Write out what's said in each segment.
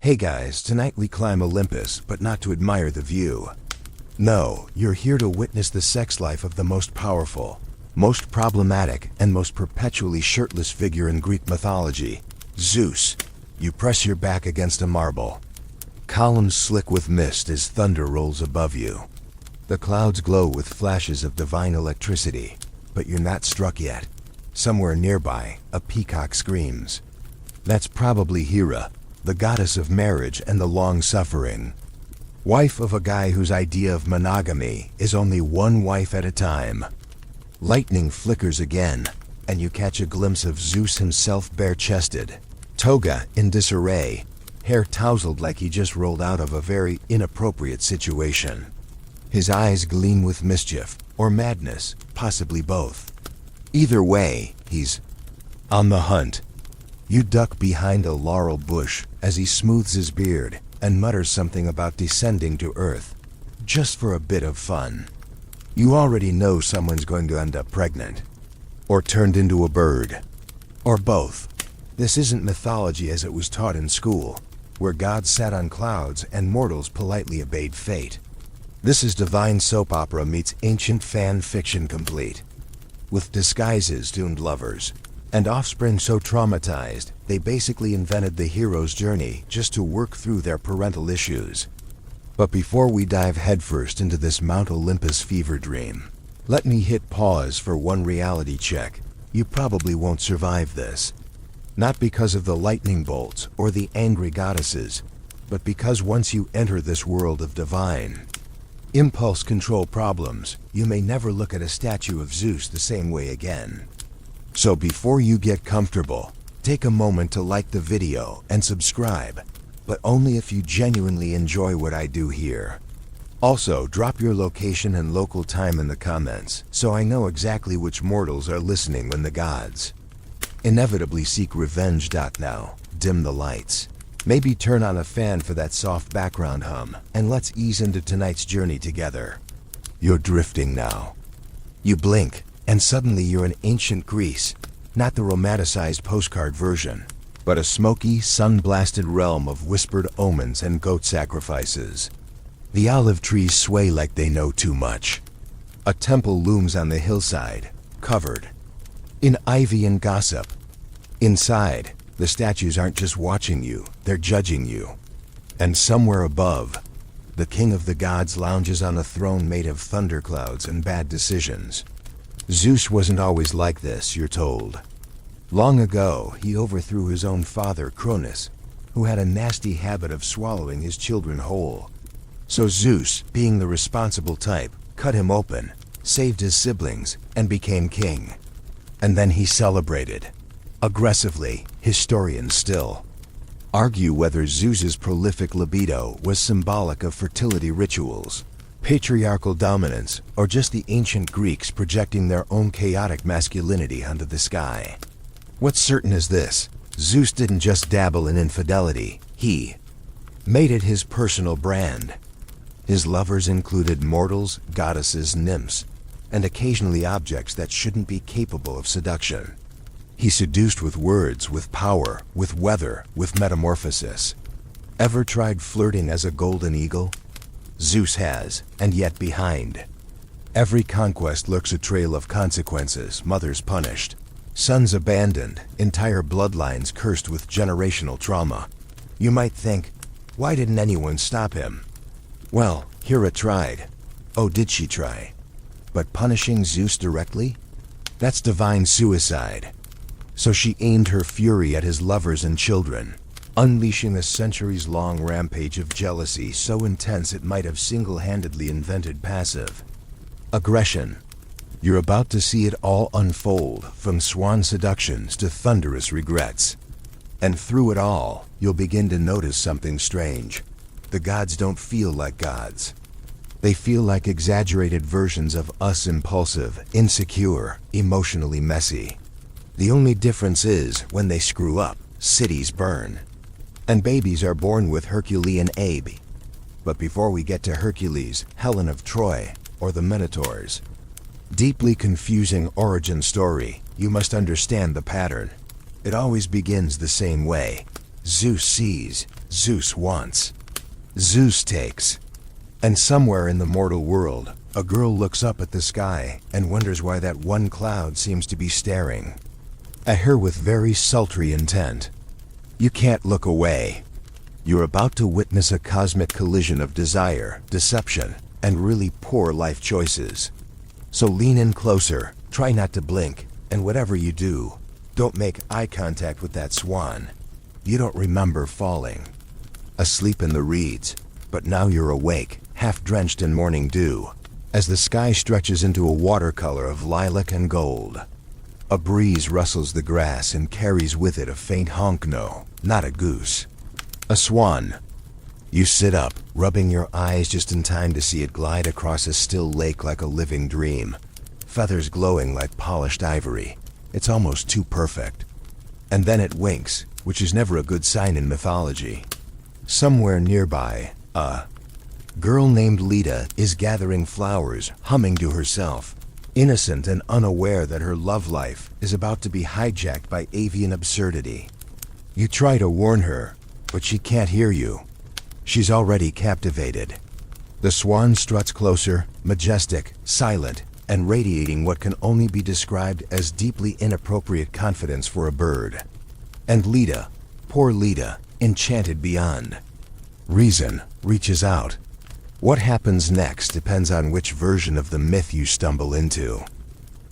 Hey guys, tonight we climb Olympus, but not to admire the view. No, you're here to witness the sex life of the most powerful, most problematic, and most perpetually shirtless figure in Greek mythology, Zeus. You press your back against a marble. Columns slick with mist as thunder rolls above you. The clouds glow with flashes of divine electricity, but you're not struck yet. Somewhere nearby, a peacock screams. That's probably Hera, the goddess of marriage and the long-suffering. Wife of a guy whose idea of monogamy is only one wife at a time. Lightning flickers again, and you catch a glimpse of Zeus himself bare-chested, toga in disarray, hair tousled like he just rolled out of a very inappropriate situation. His eyes gleam with mischief, or madness, possibly both. Either way, he's on the hunt. You duck behind a laurel bush as he smooths his beard and mutters something about descending to earth, just for a bit of fun. You already know someone's going to end up pregnant, or turned into a bird, or both. This isn't mythology as it was taught in school, where gods sat on clouds and mortals politely obeyed fate. This is divine soap opera meets ancient fan fiction complete, with disguises doomed lovers, and offspring so traumatized, they basically invented the hero's journey just to work through their parental issues. But before we dive headfirst into this Mount Olympus fever dream, let me hit pause for one reality check. You probably won't survive this. Not because of the lightning bolts or the angry goddesses, but because once you enter this world of divine impulse control problems, you may never look at a statue of Zeus the same way again. So before you get comfortable, take a moment to like the video and subscribe, but only if you genuinely enjoy what I do here. Also, drop your location and local time in the comments, so I know exactly which mortals are listening when the gods inevitably seek revenge. Now, dim the lights. Maybe turn on a fan for that soft background hum, and let's ease into tonight's journey together. You're drifting now. You blink, and suddenly you're in ancient Greece, not the romanticized postcard version, but a smoky, sun-blasted realm of whispered omens and goat sacrifices. The olive trees sway like they know too much. A temple looms on the hillside, covered in ivy and gossip. Inside, the statues aren't just watching you, they're judging you. And somewhere above, the king of the gods lounges on a throne made of thunderclouds and bad decisions. Zeus wasn't always like this, you're told. Long ago, he overthrew his own father, Cronus, who had a nasty habit of swallowing his children whole. So Zeus, being the responsible type, cut him open, saved his siblings, and became king. And then he celebrated. Aggressively, historians still argue whether Zeus's prolific libido was symbolic of fertility rituals, patriarchal dominance, or just the ancient Greeks projecting their own chaotic masculinity onto the sky. What's certain is this: Zeus didn't just dabble in infidelity, he made it his personal brand. His lovers included mortals, goddesses, nymphs, and occasionally objects that shouldn't be capable of seduction. He seduced with words, with power, with weather, with metamorphosis. Ever tried flirting as a golden eagle? Zeus has, and yet behind every conquest lurks a trail of consequences, mothers punished, sons abandoned, entire bloodlines cursed with generational trauma. You might think, why didn't anyone stop him? Well, Hera tried. Oh, did she try? But punishing Zeus directly? That's divine suicide. So she aimed her fury at his lovers and children, unleashing a centuries-long rampage of jealousy so intense it might have single-handedly invented passive aggression. You're about to see it all unfold, from swan seductions to thunderous regrets. And through it all, you'll begin to notice something strange. The gods don't feel like gods. They feel like exaggerated versions of us, impulsive, insecure, emotionally messy. The only difference is, when they screw up, cities burn. And babies are born with Herculean abe. But before we get to Hercules, Helen of Troy, or the Minotaurs, deeply confusing origin story, you must understand the pattern. It always begins the same way. Zeus sees, Zeus wants. Zeus takes. And somewhere in the mortal world, a girl looks up at the sky and wonders why that one cloud seems to be staring at her with very sultry intent. You can't look away. You're about to witness a cosmic collision of desire, deception, and really poor life choices. So lean in closer, try not to blink, and whatever you do, don't make eye contact with that swan. You don't remember falling asleep in the reeds, but now you're awake, half drenched in morning dew, as the sky stretches into a watercolor of lilac and gold. A breeze rustles the grass and carries with it a faint honk. No, not a goose. A swan. You sit up, rubbing your eyes just in time to see it glide across a still lake like a living dream, feathers glowing like polished ivory. It's almost too perfect. And then it winks, which is never a good sign in mythology. Somewhere nearby, a girl named Leda is gathering flowers, humming to herself, innocent and unaware that her love life is about to be hijacked by avian absurdity. You try to warn her, but she can't hear you. She's already captivated. The swan struts closer, majestic, silent, and radiating what can only be described as deeply inappropriate confidence for a bird. And Leda, poor Leda, enchanted beyond reason, reaches out. What happens next depends on which version of the myth you stumble into.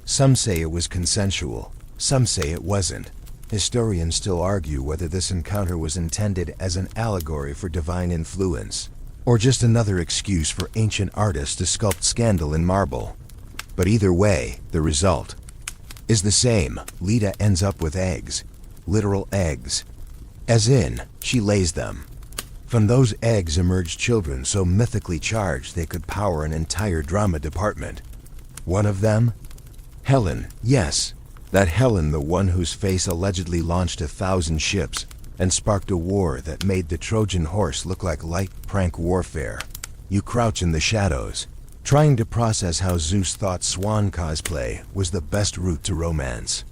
Some say it was consensual, some say it wasn't. Historians still argue whether this encounter was intended as an allegory for divine influence, or just another excuse for ancient artists to sculpt scandal in marble. But either way, the result is the same. Leda ends up with eggs. Literal eggs. As in, she lays them. From those eggs emerged children so mythically charged they could power an entire drama department. One of them? Helen, yes. That Helen, the one whose face allegedly launched 1,000 ships and sparked a war that made the Trojan horse look like light prank warfare. You crouch in the shadows, trying to process how Zeus thought swan cosplay was the best route to romance.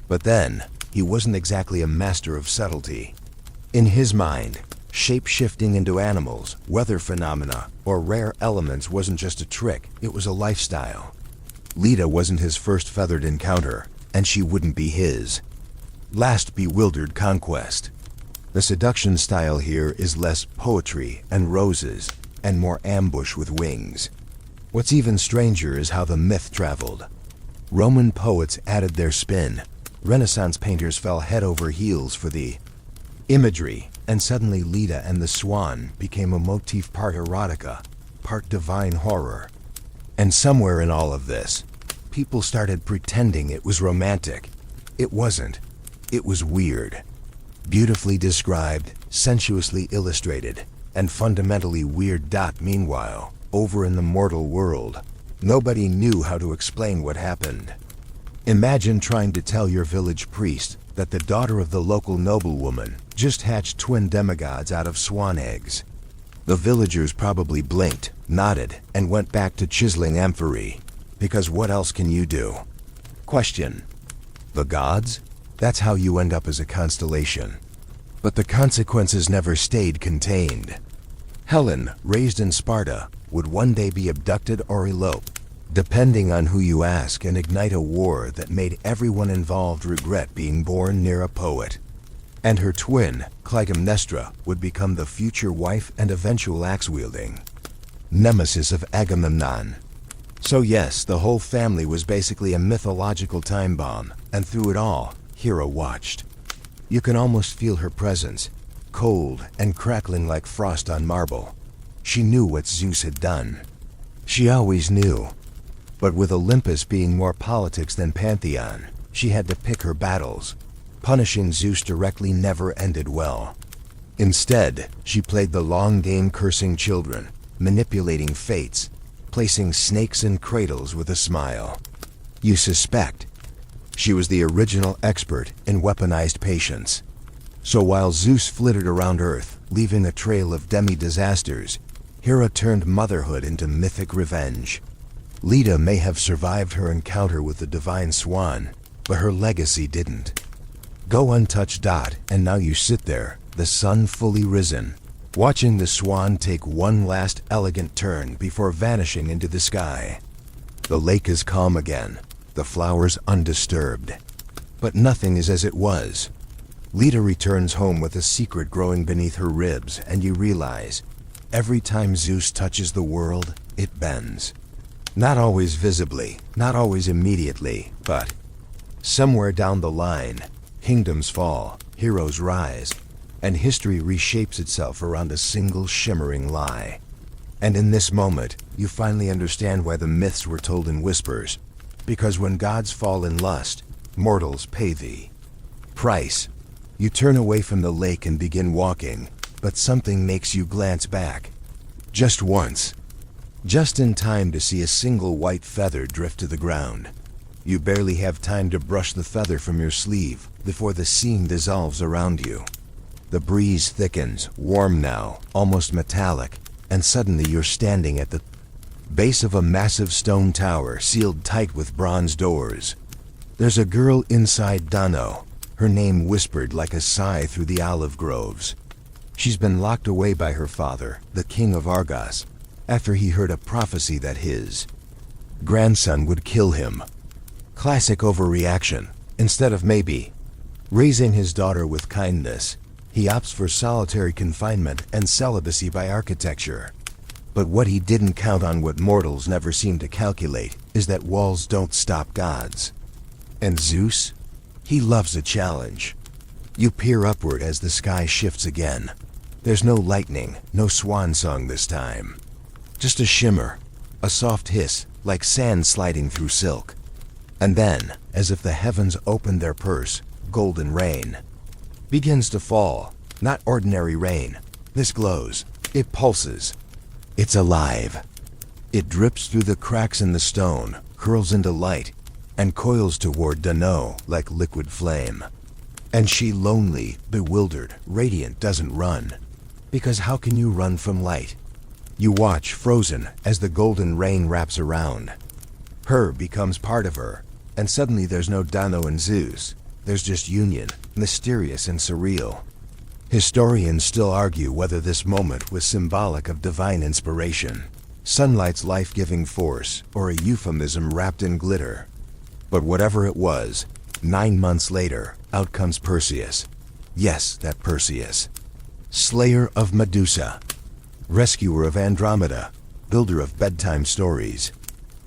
But then, he wasn't exactly a master of subtlety. In his mind, shape-shifting into animals, weather phenomena, or rare elements wasn't just a trick, it was a lifestyle. Leda wasn't his first feathered encounter, and she wouldn't be his last bewildered conquest. The seduction style here is less poetry and roses, and more ambush with wings. What's even stranger is how the myth traveled. Roman poets added their spin. Renaissance painters fell head over heels for the imagery, and suddenly Leda and the swan became a motif part erotica, part divine horror. And somewhere in all of this, people started pretending it was romantic. It wasn't. It was weird. Beautifully described, sensuously illustrated, and fundamentally weird. Meanwhile, over in the mortal world, nobody knew how to explain what happened. Imagine trying to tell your village priest that the daughter of the local noblewoman just hatched twin demigods out of swan eggs. The villagers probably blinked, nodded, and went back to chiseling amphorae. Because what else can you do? Question. The gods? That's how you end up as a constellation. But the consequences never stayed contained. Helen, raised in Sparta, would one day be abducted or elope, depending on who you ask, and ignite a war that made everyone involved regret being born near a poet. And her twin, Clytemnestra, would become the future wife and eventual axe-wielding nemesis of Agamemnon. So yes, the whole family was basically a mythological time bomb, and through it all, Hera watched. You can almost feel her presence, cold and crackling like frost on marble. She knew what Zeus had done. She always knew. But with Olympus being more politics than pantheon, she had to pick her battles. Punishing Zeus directly never ended well. Instead, she played the long game, cursing children, manipulating fates, placing snakes in cradles with a smile. You suspect she was the original expert in weaponized patience. So while Zeus flittered around Earth, leaving a trail of demi-disasters, Hera turned motherhood into mythic revenge. Leda may have survived her encounter with the divine swan, but her legacy didn't go untouched. And now you sit there, the sun fully risen, watching the swan take one last elegant turn before vanishing into the sky. The lake is calm again, the flowers undisturbed. But nothing is as it was. Leda returns home with a secret growing beneath her ribs, and you realize, every time Zeus touches the world, it bends. Not always visibly, not always immediately, but somewhere down the line, kingdoms fall, heroes rise, and history reshapes itself around a single shimmering lie. And in this moment, you finally understand why the myths were told in whispers. Because when gods fall in lust, mortals pay the price. You turn away from the lake and begin walking, but something makes you glance back. Just once. Just in time to see a single white feather drift to the ground. You barely have time to brush the feather from your sleeve before the scene dissolves around you. The breeze thickens, warm now, almost metallic, and suddenly you're standing at the base of a massive stone tower sealed tight with bronze doors. There's a girl inside Dano, her name whispered like a sigh through the olive groves. She's been locked away by her father, the king of Argos, after he heard a prophecy that his grandson would kill him. Classic overreaction. Instead of maybe raising his daughter with kindness, he opts for solitary confinement and celibacy by architecture. But what he didn't count on, what mortals never seem to calculate, is that walls don't stop gods. And Zeus? He loves a challenge. You peer upward as the sky shifts again. There's no lightning, no swan song this time. Just a shimmer, a soft hiss, like sand sliding through silk. And then, as if the heavens opened their purse, golden rain begins to fall. Not ordinary rain. This glows. It pulses. It's alive. It drips through the cracks in the stone, curls into light, and coils toward Dano like liquid flame. And she, lonely, bewildered, radiant, doesn't run. Because how can you run from light? You watch, frozen, as the golden rain wraps around. Her becomes part of her, and suddenly there's no Dano and Zeus. There's just union, mysterious and surreal. Historians still argue whether this moment was symbolic of divine inspiration, sunlight's life-giving force, or a euphemism wrapped in glitter. But whatever it was, 9 months later, out comes Perseus. Yes, that Perseus. Slayer of Medusa. Rescuer of Andromeda. Builder of bedtime stories.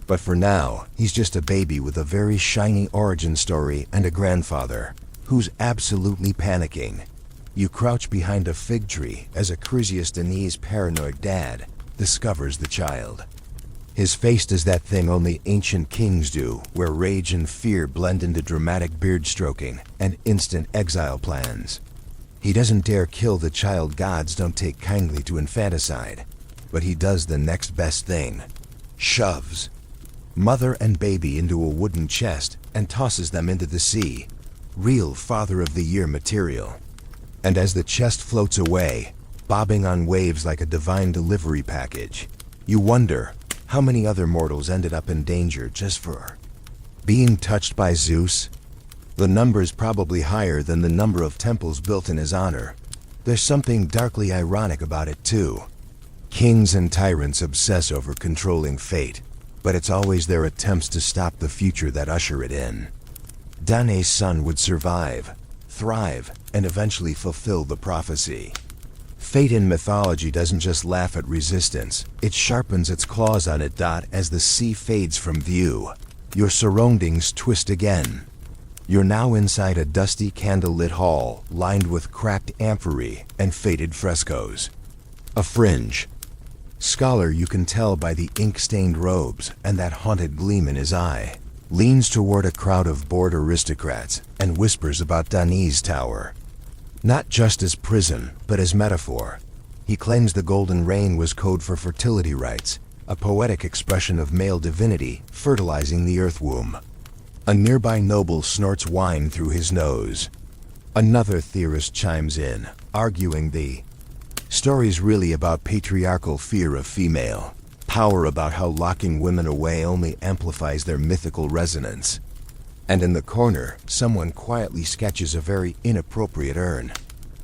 But for now, he's just a baby with a very shiny origin story and a grandfather who's absolutely panicking. You crouch behind a fig tree as a Chrysius Denis' paranoid dad discovers the child. His face does that thing only ancient kings do, where rage and fear blend into dramatic beard stroking and instant exile plans. He doesn't dare kill the child gods don't take kindly to infanticide, but he does the next best thing. Shoves mother and baby into a wooden chest and tosses them into the sea. Real Father of the Year material. And as the chest floats away, bobbing on waves like a divine delivery package, you wonder how many other mortals ended up in danger just for being touched by Zeus. The number's probably higher than the number of temples built in his honor. There's something darkly ironic about it too. Kings and tyrants obsess over controlling fate, but it's always their attempts to stop the future that usher it in. Danae's son would survive, thrive, and eventually fulfill the prophecy. Fate in mythology doesn't just laugh at resistance, it sharpens its claws on it. As the sea fades from view, your surroundings twist again. You're now inside a dusty candlelit hall lined with cracked amphorae and faded frescoes. A fringe scholar, you can tell by the ink-stained robes and that haunted gleam in his eye, leans toward a crowd of bored aristocrats and whispers about Denis' tower. Not just as prison, but as metaphor. He claims the golden rain was code for fertility rites, a poetic expression of male divinity fertilizing the earth womb. A nearby noble snorts wine through his nose. Another theorist chimes in, arguing the story's really about patriarchal fear of female power, about how locking women away only amplifies their mythical resonance. And in the corner, someone quietly sketches a very inappropriate urn.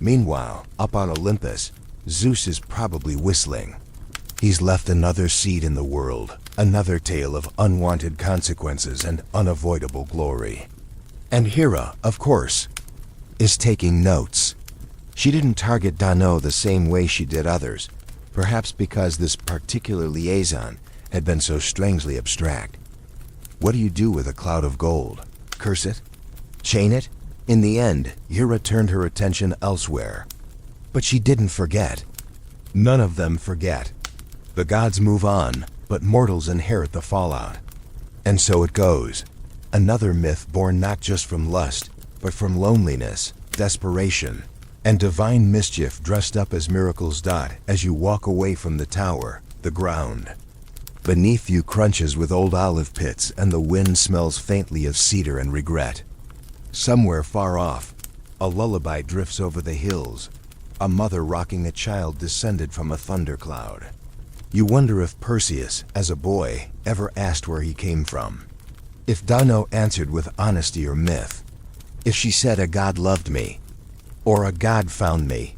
Meanwhile, up on Olympus, Zeus is probably whistling. He's left another seed in the world, another tale of unwanted consequences and unavoidable glory. And Hera, of course, is taking notes. She didn't target Dano the same way she did others, perhaps because this particular liaison had been so strangely abstract. What do you do with a cloud of gold? Curse it? Chain it? In the end, Hera turned her attention elsewhere. But she didn't forget. None of them forget. The gods move on, but mortals inherit the fallout. And so it goes. Another myth born not just from lust, but from loneliness, desperation, and divine mischief dressed up as miracles. As you walk away from the tower, the ground beneath you crunches with old olive pits, and the wind smells faintly of cedar and regret. Somewhere far off, a lullaby drifts over the hills, a mother rocking a child descended from a thundercloud. You wonder if Perseus, as a boy, ever asked where he came from. If Dano answered with honesty or myth. If she said a god loved me, or a god found me.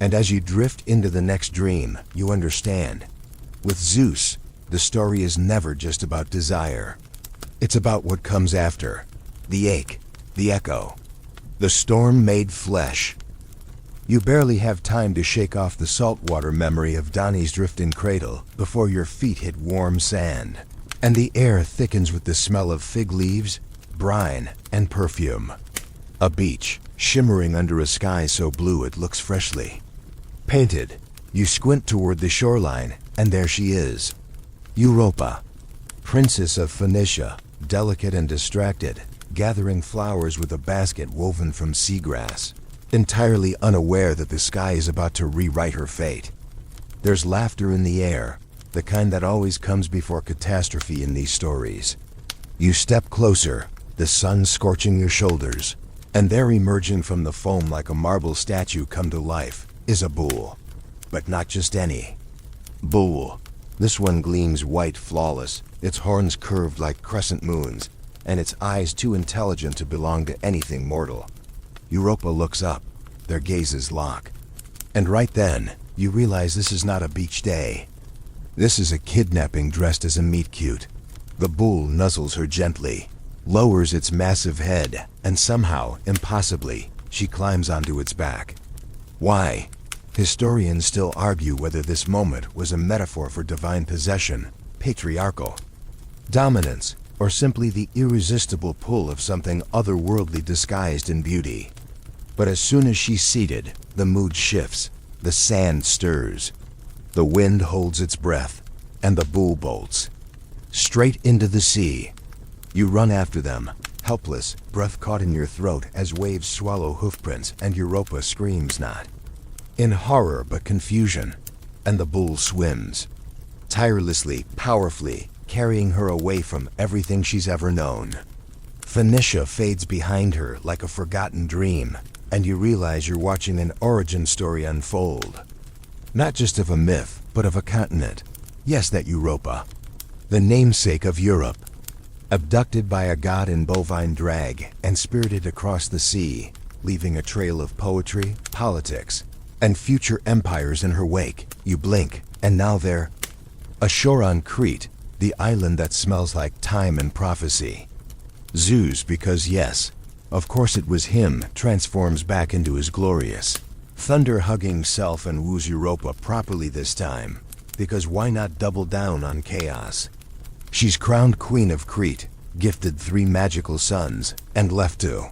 And as you drift into the next dream, you understand. With Zeus, the story is never just about desire. It's about what comes after. The ache, the echo, the storm made flesh. You barely have time to shake off the saltwater memory of Donnie's drifting cradle before your feet hit warm sand, and the air thickens with the smell of fig leaves, brine, and perfume. A beach, shimmering under a sky so blue it looks freshly painted. You squint toward the shoreline, and there she is. Europa, princess of Phoenicia, delicate and distracted, gathering flowers with a basket woven from seagrass, entirely unaware that the sky is about to rewrite her fate. There's laughter in the air, the kind that always comes before catastrophe in these stories. You step closer, the sun scorching your shoulders, and there, emerging from the foam like a marble statue come to life, is a bull. But not just any bull. This one gleams white, flawless, its horns curved like crescent moons, and its eyes too intelligent to belong to anything mortal. Europa looks up, their gazes lock. And right then, you realize this is not a beach day. This is a kidnapping dressed as a meet-cute. The bull nuzzles her gently, lowers its massive head, and somehow, impossibly, she climbs onto its back. Why? Historians still argue whether this moment was a metaphor for divine possession, patriarchal dominance, or simply the irresistible pull of something otherworldly disguised in beauty. But as soon as she's seated, the mood shifts, the sand stirs, the wind holds its breath, and the bull bolts straight into the sea. You run after them, helpless, breath caught in your throat as waves swallow hoofprints, and Europa screams not in horror but confusion, and the bull swims tirelessly, powerfully, carrying her away from everything she's ever known. Phoenicia fades behind her like a forgotten dream, and you realize you're watching an origin story unfold. Not just of a myth, but of a continent. Yes, that Europa. The namesake of Europe. Abducted by a god in bovine drag and spirited across the sea, leaving a trail of poetry, politics, and future empires in her wake. You blink, and now they're ashore on Crete, the island that smells like time and prophecy. Zeus, because yes, of course it was him, transforms back into his glorious, thunder-hugging self and woos Europa properly this time, because why not double down on chaos? She's crowned queen of Crete, gifted 3 magical sons, and left to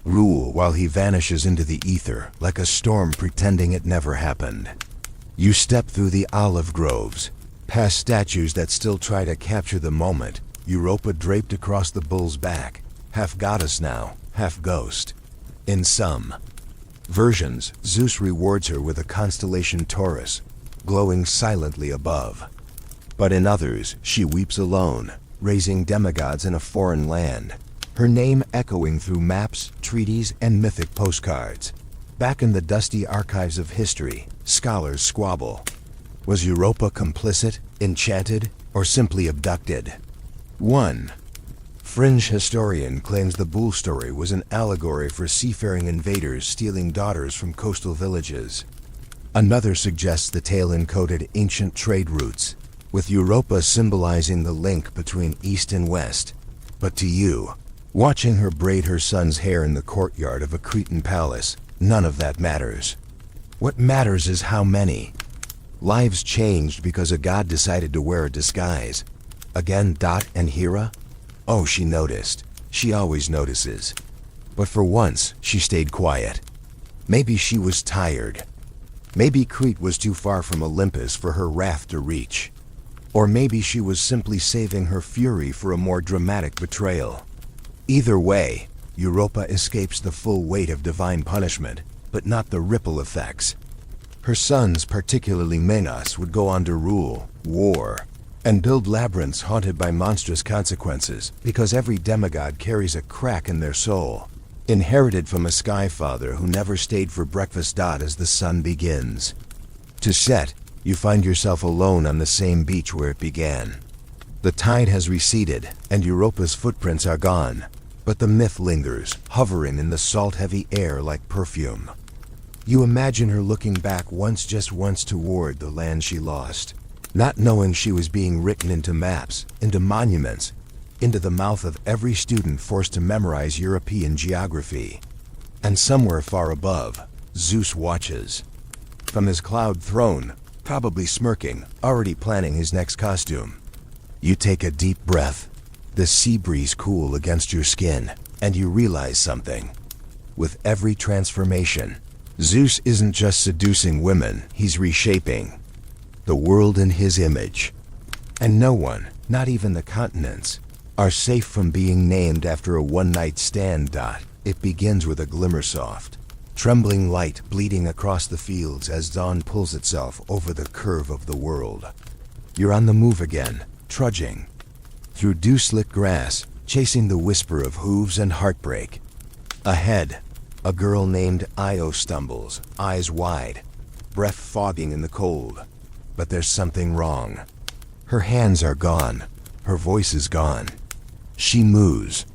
rule while he vanishes into the ether like a storm pretending it never happened. You step through the olive groves, past statues that still try to capture the moment, Europa draped across the bull's back, half goddess now, half ghost. In some versions, Zeus rewards her with a constellation Taurus, glowing silently above. But in others, she weeps alone, raising demigods in a foreign land, her name echoing through maps, treaties, and mythic postcards. Back in the dusty archives of history, scholars squabble. Was Europa complicit, enchanted, or simply abducted? 1. Fringe historian claims the bull story was an allegory for seafaring invaders stealing daughters from coastal villages. Another suggests the tale encoded ancient trade routes, with Europa symbolizing the link between East and West. But to you, watching her braid her son's hair in the courtyard of a Cretan palace, none of that matters. What matters is how many lives changed because a god decided to wear a disguise. Again, and Hera? Oh, she noticed. She always notices. But for once, she stayed quiet. Maybe she was tired. Maybe Crete was too far from Olympus for her wrath to reach. Or maybe she was simply saving her fury for a more dramatic betrayal. Either way, Europa escapes the full weight of divine punishment, but not the ripple effects. Her sons, particularly Minos, would go on to rule, war, and build labyrinths haunted by monstrous consequences, because every demigod carries a crack in their soul, inherited from a sky father who never stayed for breakfast. As the sun begins to set, you find yourself alone on the same beach where it began. The tide has receded, and Europa's footprints are gone, but the myth lingers, hovering in the salt-heavy air like perfume. You imagine her looking back just once toward the land she lost, not knowing she was being written into maps, into monuments, into the mouth of every student forced to memorize European geography. And somewhere far above, Zeus watches. From his cloud throne, probably smirking, already planning his next costume. You take a deep breath, the sea breeze cool against your skin, and you realize something. With every transformation, Zeus isn't just seducing women, he's reshaping the world in his image. And no one, not even the continents, are safe from being named after a one-night stand. It begins with a glimmersoft, trembling light bleeding across the fields as dawn pulls itself over the curve of the world. You're on the move again, trudging through dew-slick grass, chasing the whisper of hooves and heartbreak. Ahead, a girl named Io stumbles, eyes wide, breath fogging in the cold. But there's something wrong. Her hands are gone. Her voice is gone. She moos.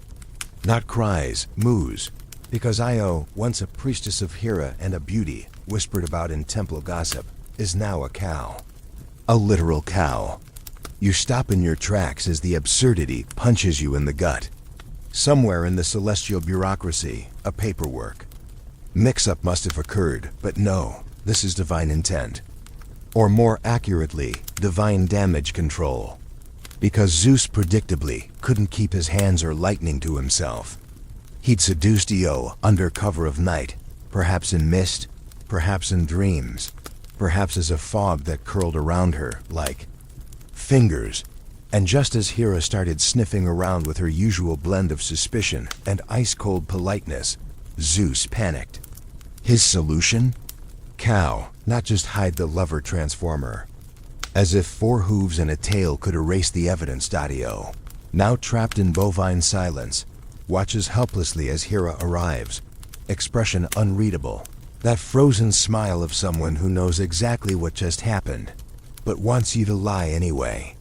Not cries, moos. Because Io, once a priestess of Hera and a beauty, whispered about in temple gossip, is now a cow. A literal cow. You stop in your tracks as the absurdity punches you in the gut. Somewhere in the celestial bureaucracy, a paperwork mix-up must have occurred, but no, this is divine intent. Or more accurately, divine damage control. Because Zeus predictably couldn't keep his hands or lightning to himself. He'd seduced Io under cover of night, perhaps in mist, perhaps in dreams, perhaps as a fog that curled around her like fingers. And just as Hera started sniffing around with her usual blend of suspicion and ice-cold politeness, Zeus panicked. His solution? Cow, not just hide the lover transformer. As if 4 hooves and a tail could erase the evidence. Io, now trapped in bovine silence, watches helplessly as Hera arrives, expression unreadable, that frozen smile of someone who knows exactly what just happened, but wants you to lie anyway.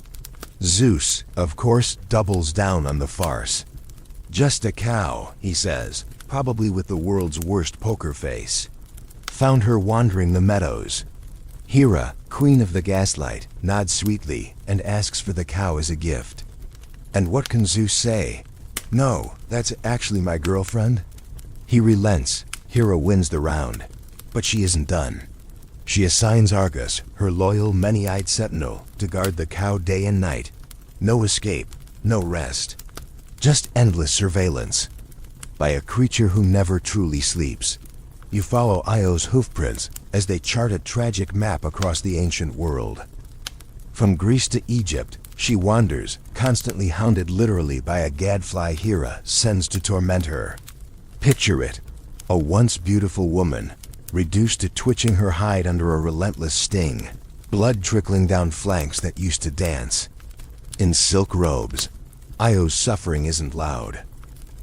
Zeus, of course, doubles down on the farce. Just a cow, he says, probably with the world's worst poker face. Found her wandering the meadows. Hera, queen of the gaslight, nods sweetly and asks for the cow as a gift. And what can Zeus say? No, that's actually my girlfriend. He relents. Hera wins the round. But she isn't done. She assigns Argus, her loyal many-eyed sentinel, to guard the cow day and night. No escape, no rest. Just endless surveillance. By a creature who never truly sleeps. You follow Io's hoofprints as they chart a tragic map across the ancient world. From Greece to Egypt, she wanders, constantly hounded literally by a gadfly Hera sends to torment her. Picture it. A once beautiful woman, reduced to twitching her hide under a relentless sting, blood trickling down flanks that used to dance. In silk robes, Io's suffering isn't loud.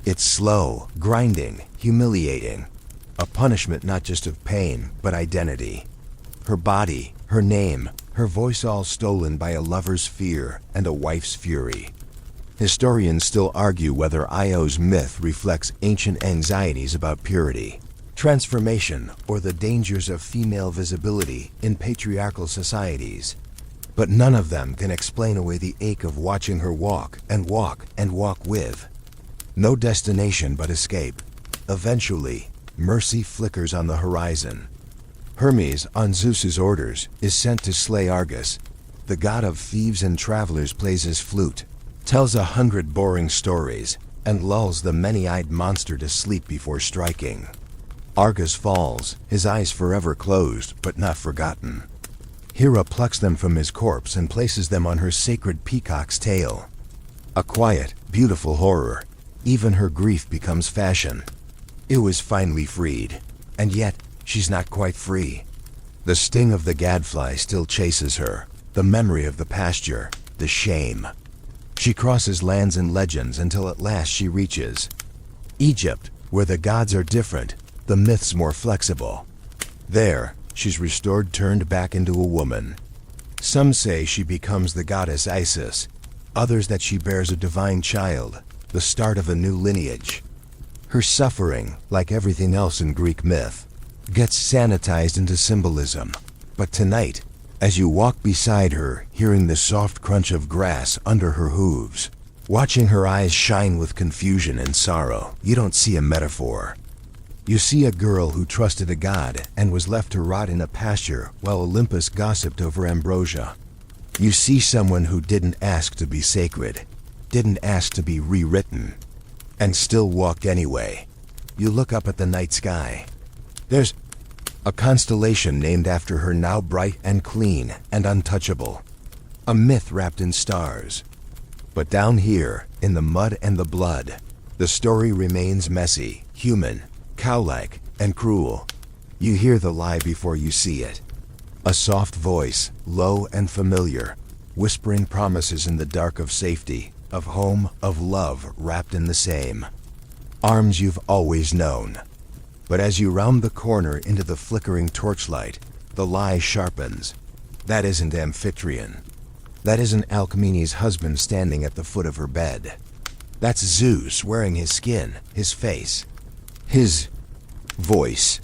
It's slow, grinding, humiliating. A punishment not just of pain, but identity. Her body, her name, her voice all stolen by a lover's fear and a wife's fury. Historians still argue whether Io's myth reflects ancient anxieties about purity, transformation, or the dangers of female visibility in patriarchal societies. But none of them can explain away the ache of watching her walk and walk and walk with no destination but escape. Eventually, mercy flickers on the horizon. Hermes, on Zeus's orders, is sent to slay Argus. The god of thieves and travelers plays his flute, tells 100 boring stories, and lulls the many-eyed monster to sleep before striking. Argus falls, his eyes forever closed, but not forgotten. Hera plucks them from his corpse and places them on her sacred peacock's tail. A quiet, beautiful horror. Even her grief becomes fashion. It was finally freed, and yet she's not quite free. The sting of the gadfly still chases her, the memory of the pasture, the shame. She crosses lands and legends until at last she reaches Egypt, where the gods are different, the myths more flexible. There, she's restored, turned back into a woman. Some say she becomes the goddess Isis, others that she bears a divine child, the start of a new lineage. Her suffering, like everything else in Greek myth, gets sanitized into symbolism. But tonight, as you walk beside her, hearing the soft crunch of grass under her hooves, watching her eyes shine with confusion and sorrow, you don't see a metaphor. You see a girl who trusted a god and was left to rot in a pasture while Olympus gossiped over ambrosia. You see someone who didn't ask to be sacred, didn't ask to be rewritten, and still walked anyway. You look up at the night sky. There's a constellation named after her, now bright and clean and untouchable. A myth wrapped in stars. But down here, in the mud and the blood, the story remains messy, human, cow-like, and cruel. You hear the lie before you see it. A soft voice, low and familiar, whispering promises in the dark of safety, of home, of love wrapped in the same arms you've always known. But as you round the corner into the flickering torchlight, the lie sharpens. That isn't Amphitryon. That isn't Alcmene's husband standing at the foot of her bed. That's Zeus wearing his skin, his face, his voice.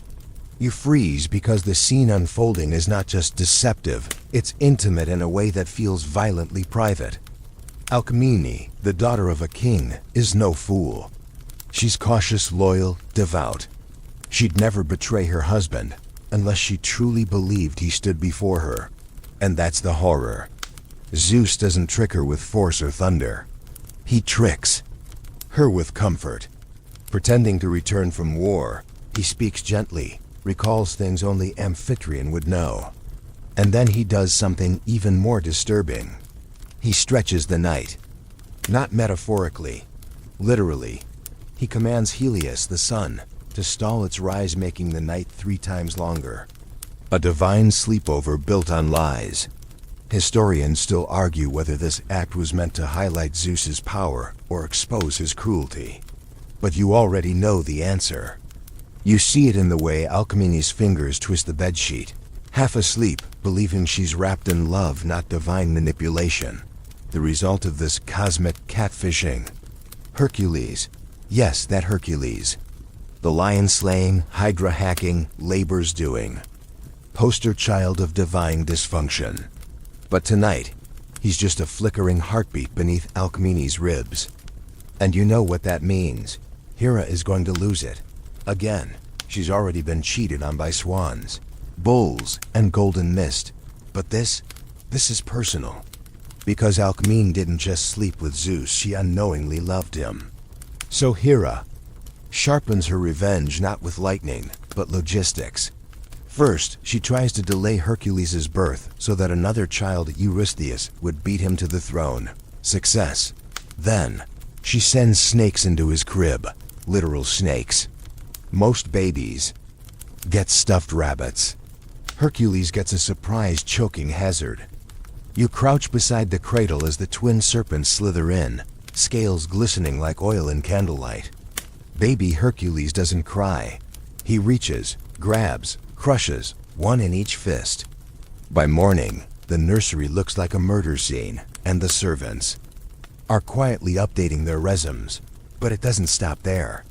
You freeze because the scene unfolding is not just deceptive, it's intimate in a way that feels violently private. Alcmene, the daughter of a king, is no fool. She's cautious, loyal, devout. She'd never betray her husband unless she truly believed he stood before her. And that's the horror. Zeus doesn't trick her with force or thunder. He tricks her with comfort. Pretending to return from war, he speaks gently, recalls things only Amphitryon would know. And then he does something even more disturbing. He stretches the night. Not metaphorically, literally. He commands Helios, the sun, to stall its rise, making the night 3 times longer. A divine sleepover built on lies. Historians still argue whether this act was meant to highlight Zeus's power or expose his cruelty. But you already know the answer. You see it in the way Alcmene's fingers twist the bedsheet, half asleep, believing she's wrapped in love, not divine manipulation. The result of this cosmic catfishing. Hercules. Yes, that Hercules. The lion-slaying, hydra-hacking, labor's doing. Poster child of divine dysfunction. But tonight, he's just a flickering heartbeat beneath Alcmene's ribs. And you know what that means. Hera is going to lose it. Again. She's already been cheated on by swans, bulls, and golden mist. But this is personal. Because Alcmene didn't just sleep with Zeus, she unknowingly loved him. So Hera sharpens her revenge not with lightning, but logistics. First, she tries to delay Hercules' birth so that another child, Eurystheus, would beat him to the throne. Success. Then, she sends snakes into his crib. Literal snakes. Most babies get stuffed rabbits. Hercules gets a surprise choking hazard. You crouch beside the cradle as the twin serpents slither in, scales glistening like oil in candlelight. Baby Hercules doesn't cry. He reaches, grabs, crushes, one in each fist. By morning, the nursery looks like a murder scene, and the servants. are quietly updating their resumes. But it doesn't stop there.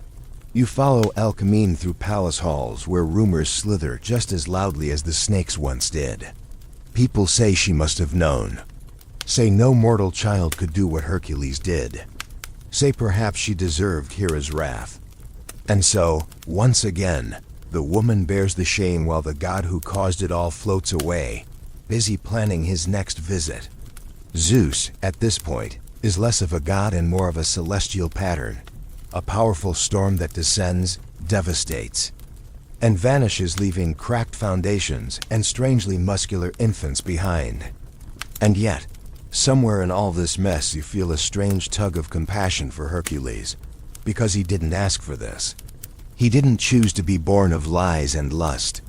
You follow Alcmene through palace halls where rumors slither just as loudly as the snakes once did. People say she must have known. Say no mortal child could do what Hercules did. Say perhaps she deserved Hera's wrath. And so, once again, the woman bears the shame while the god who caused it all floats away, busy planning his next visit. Zeus, at this point, is less of a god and more of a celestial pattern, a powerful storm that descends, devastates, and vanishes, leaving cracked foundations and strangely muscular infants behind. And yet, somewhere in all this mess you feel a strange tug of compassion for Hercules, because he didn't ask for this. He didn't choose to be born of lies and lust.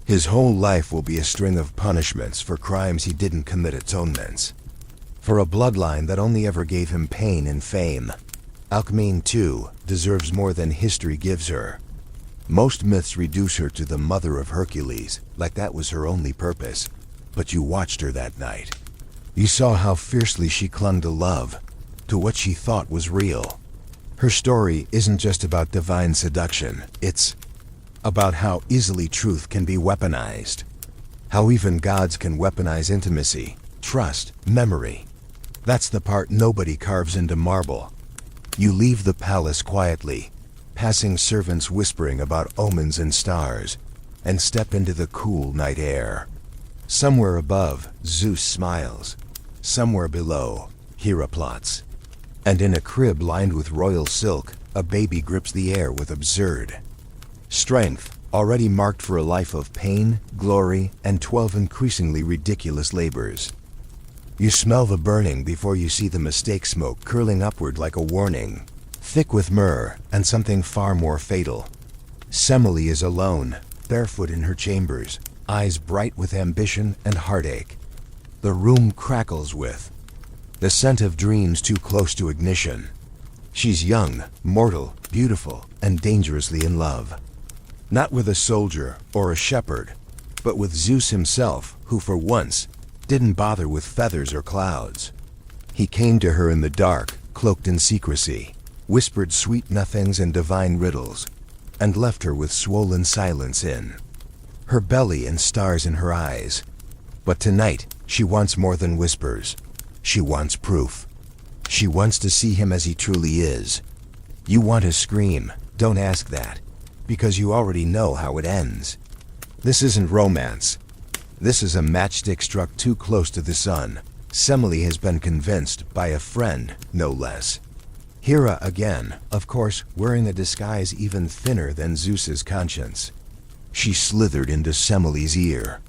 His whole life will be a string of punishments for crimes he didn't commit, atonements. For a bloodline that only ever gave him pain and fame. Alcmene, too, deserves more than history gives her. Most myths reduce her to the mother of Hercules, like that was her only purpose. But you watched her that night. You saw how fiercely she clung to love, to what she thought was real. Her story isn't just about divine seduction, it's about how easily truth can be weaponized. How even gods can weaponize intimacy, trust, memory. That's the part nobody carves into marble. You leave the palace quietly, passing servants whispering about omens and stars, and step into the cool night air. Somewhere above, Zeus smiles. Somewhere below, Hera plots. And in a crib lined with royal silk, a baby grips the air with absurd strength, already marked for a life of pain, glory, and 12 increasingly ridiculous labors. You smell the burning before you see the mistake smoke curling upward like a warning, thick with myrrh and something far more fatal. Semele is alone, barefoot in her chambers, eyes bright with ambition and heartache. The room crackles with the scent of dreams too close to ignition. She's young, mortal, beautiful, and dangerously in love. Not with a soldier or a shepherd, but with Zeus himself, who for once didn't bother with feathers or clouds. He came to her in the dark, cloaked in secrecy, whispered sweet nothings and divine riddles, and left her with swollen silence in her belly and stars in her eyes. But tonight, she wants more than whispers. She wants proof. She wants to see him as he truly is. You want to scream, don't ask that, because you already know how it ends. This isn't romance. This is a matchstick struck too close to the sun. Semele has been convinced by a friend, no less. Hera again, of course, wearing a disguise even thinner than Zeus's conscience. She slithered into Semele's ear,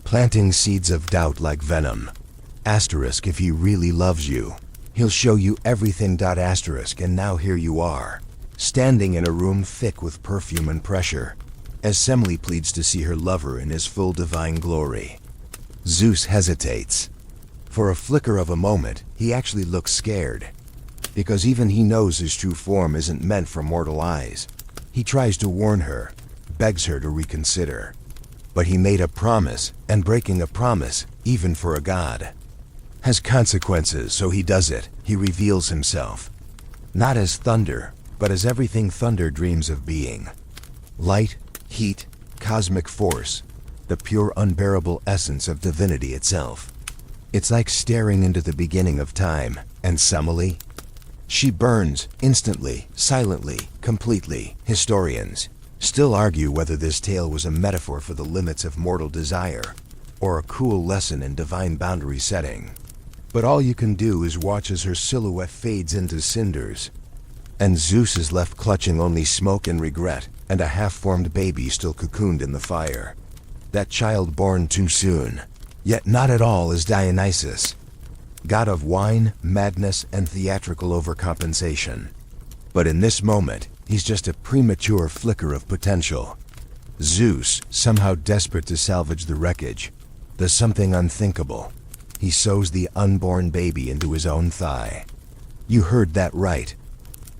planting seeds of doubt like venom. Asterisk, if he really loves you, he'll show you everything. Asterisk, and now here you are, standing in a room thick with perfume and pressure, as Semele pleads to see her lover in his full divine glory. Zeus hesitates. For a flicker of a moment, he actually looks scared, because even he knows his true form isn't meant for mortal eyes. He tries to warn her, begs her to reconsider. But he made a promise, and breaking a promise, even for a god, has consequences, so he does it. He reveals himself. Not as thunder, but as everything thunder dreams of being. Light, heat, cosmic force, the pure unbearable essence of divinity itself. It's like staring into the beginning of time, and Semele? She burns, instantly, silently, completely. Historians still argue whether this tale was a metaphor for the limits of mortal desire, or a cruel lesson in divine boundary setting. But all you can do is watch as her silhouette fades into cinders, and Zeus is left clutching only smoke and regret, and a half-formed baby still cocooned in the fire. That child born too soon, yet not at all as Dionysus, god of wine, madness, and theatrical overcompensation. But in this moment, he's just a premature flicker of potential. Zeus, somehow desperate to salvage the wreckage, does something unthinkable. He sews the unborn baby into his own thigh. You heard that right.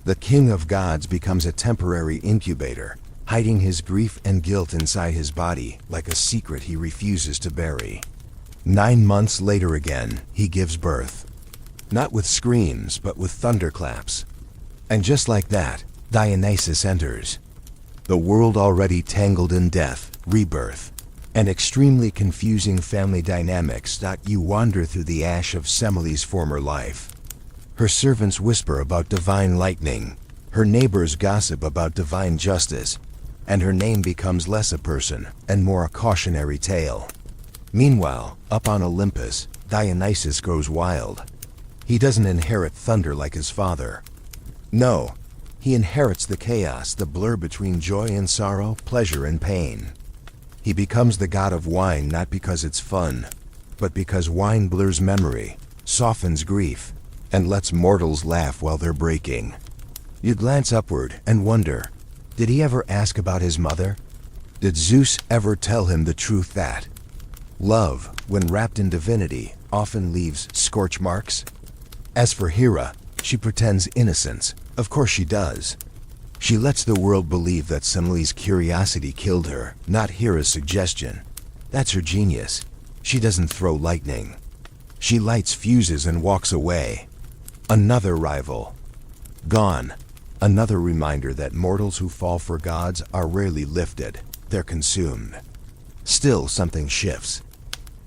The king of gods becomes a temporary incubator, hiding his grief and guilt inside his body like a secret he refuses to bury. 9 months later again, he gives birth. Not with screams, but with thunderclaps. And just like that, Dionysus enters. The world already tangled in death, rebirth, and extremely confusing family dynamics. You wander through the ash of Semele's former life. Her servants whisper about divine lightning, her neighbors gossip about divine justice, and her name becomes less a person and more a cautionary tale. Meanwhile, up on Olympus, Dionysus goes wild. He doesn't inherit thunder like his father. No, he inherits the chaos, the blur between joy and sorrow, pleasure and pain. He becomes the god of wine not because it's fun, but because wine blurs memory, softens grief, and lets mortals laugh while they're breaking. You glance upward and wonder, did he ever ask about his mother? Did Zeus ever tell him the truth that love, when wrapped in divinity, often leaves scorch marks? As for Hera, she pretends innocence. Of course she does. She lets the world believe that Semele's curiosity killed her, not Hera's suggestion. That's her genius. She doesn't throw lightning. She lights fuses and walks away. Another rival. Gone. Another reminder that mortals who fall for gods are rarely lifted. They're consumed. Still, something shifts.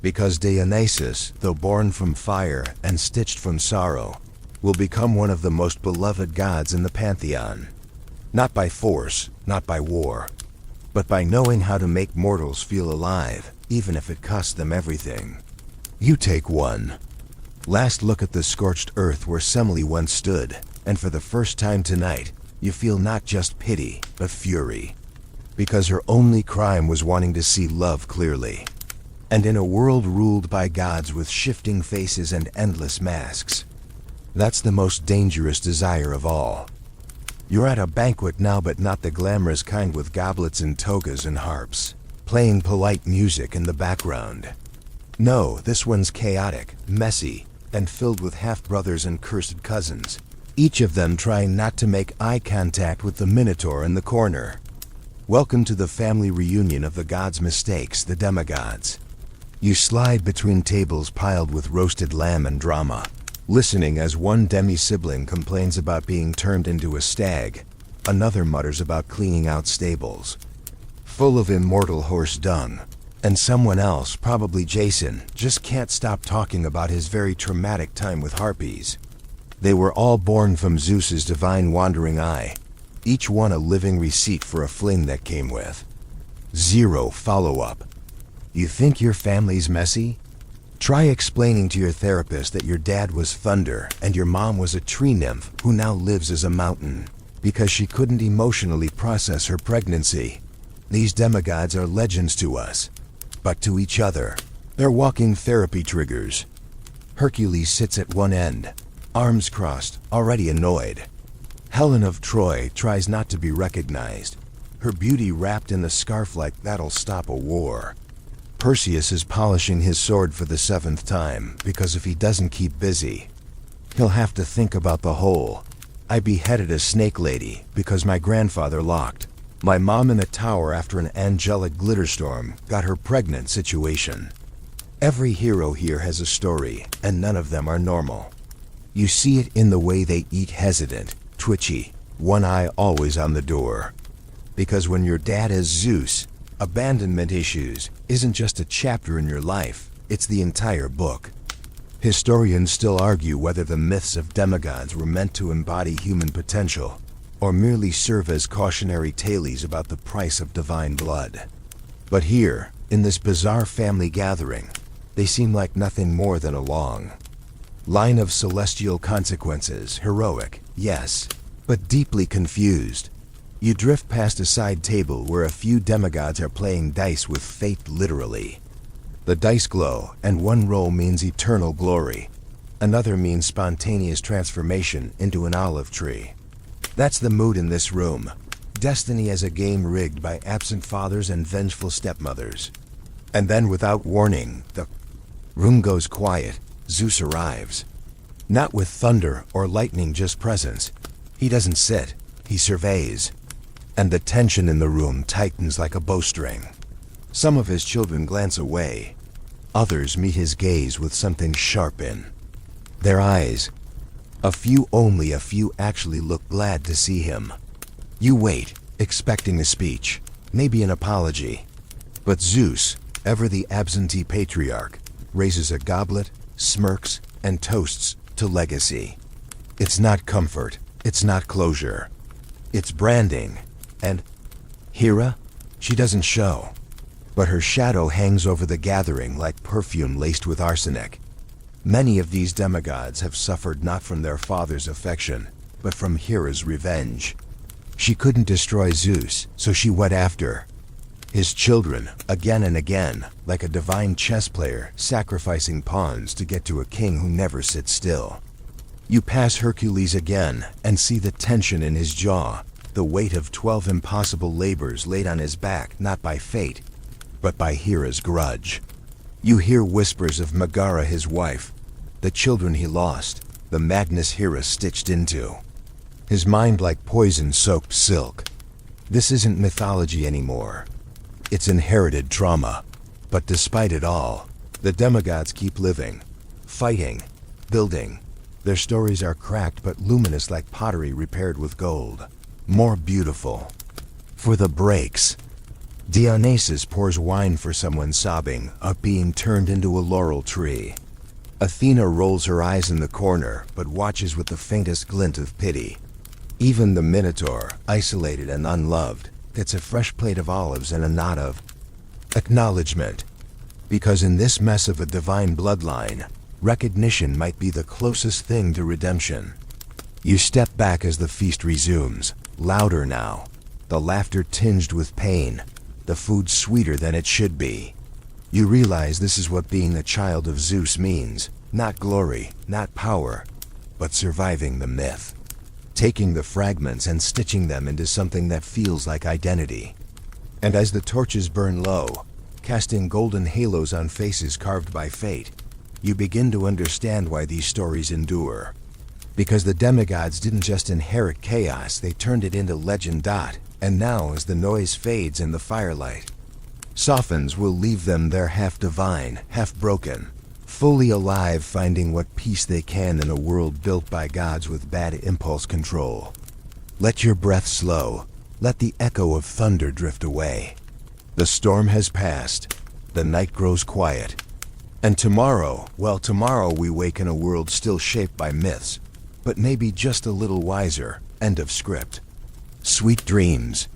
Because Dionysus, though born from fire and stitched from sorrow, will become one of the most beloved gods in the pantheon. Not by force, not by war, but by knowing how to make mortals feel alive, even if it costs them everything. You take one. Last look at the scorched earth where Semele once stood, and for the first time tonight, you feel not just pity, but fury. Because her only crime was wanting to see love clearly. And in a world ruled by gods with shifting faces and endless masks, that's the most dangerous desire of all. You're at a banquet now, but not the glamorous kind with goblets and togas and harps, playing polite music in the background. No, this one's chaotic, messy, and filled with half-brothers and cursed cousins, each of them trying not to make eye contact with the minotaur in the corner. Welcome to the family reunion of the gods' mistakes, the demigods. You slide between tables piled with roasted lamb and drama, listening as one demi-sibling complains about being turned into a stag, another mutters about cleaning out stables, full of immortal horse dung, and someone else, probably Jason, just can't stop talking about his very traumatic time with harpies. They were all born from Zeus's divine wandering eye, each one a living receipt for a fling that came with zero follow-up. You think your family's messy? Try explaining to your therapist that your dad was thunder and your mom was a tree nymph who now lives as a mountain because she couldn't emotionally process her pregnancy. These demigods are legends to us, but to each other, they're walking therapy triggers. Hercules sits at one end, arms crossed, already annoyed. Helen of Troy tries not to be recognized, her beauty wrapped in a scarf like that'll stop a war. Perseus is polishing his sword for the 7th time, because if he doesn't keep busy, he'll have to think about the whole "I beheaded a snake lady because my grandfather locked my mom in a tower after an angelic glitter storm got her pregnant" situation. Every hero here has a story, and none of them are normal. You see it in the way they eat, hesitant, twitchy, one eye always on the door. Because when your dad is Zeus, abandonment issues isn't just a chapter in your life, it's the entire book. Historians still argue whether the myths of demigods were meant to embody human potential, or merely serve as cautionary tales about the price of divine blood. But here, in this bizarre family gathering, they seem like nothing more than a long line of celestial consequences, heroic, yes, but deeply confused. You drift past a side table where a few demigods are playing dice with fate, literally. The dice glow, and one roll means eternal glory. Another means spontaneous transformation into an olive tree. That's the mood in this room. Destiny as a game rigged by absent fathers and vengeful stepmothers. And then, without warning, the room goes quiet. Zeus arrives. Not with thunder or lightning, just presence. He doesn't sit, he surveys. And the tension in the room tightens like a bowstring. Some of his children glance away. Others meet his gaze with something sharp in Their eyes. Only a few actually look glad to see him. You wait, expecting a speech, maybe an apology. But Zeus, ever the absentee patriarch, raises a goblet, smirks, and toasts to legacy. It's not comfort, it's not closure. It's branding. And Hera? She doesn't show. But her shadow hangs over the gathering like perfume laced with arsenic. Many of these demigods have suffered not from their father's affection, but from Hera's revenge. She couldn't destroy Zeus, so she went after his children again and again, like a divine chess player sacrificing pawns to get to a king who never sits still. You pass Hercules again and see the tension in his jaw, the weight of 12 impossible labors laid on his back not by fate, but by Hera's grudge. You hear whispers of Megara, his wife, the children he lost, the madness Hera stitched into. His mind like poison-soaked silk. This isn't mythology anymore. It's inherited trauma. But despite it all, the demigods keep living, fighting, building. Their stories are cracked but luminous like pottery repaired with gold. More beautiful. For the breaks, Dionysus pours wine for someone sobbing, up being turned into a laurel tree. Athena rolls her eyes in the corner, but watches with the faintest glint of pity. Even the Minotaur, isolated and unloved, gets a fresh plate of olives and a nod of acknowledgement. Because in this mess of a divine bloodline, recognition might be the closest thing to redemption. You step back as the feast resumes, louder now, the laughter tinged with pain, the food sweeter than it should be. You realize this is what being a child of Zeus means, not glory, not power, but surviving the myth. Taking the fragments and stitching them into something that feels like identity. And as the torches burn low, casting golden halos on faces carved by fate, you begin to understand why these stories endure. Because the demigods didn't just inherit chaos, they turned it into legend. And now as the noise fades and the firelight softens, we'll leave them there half divine, half broken, fully alive, finding what peace they can in a world built by gods with bad impulse control. Let your breath slow, let the echo of thunder drift away. The storm has passed, the night grows quiet. And tomorrow, well, tomorrow we wake in a world still shaped by myths, but maybe just a little wiser. End of script. Sweet dreams.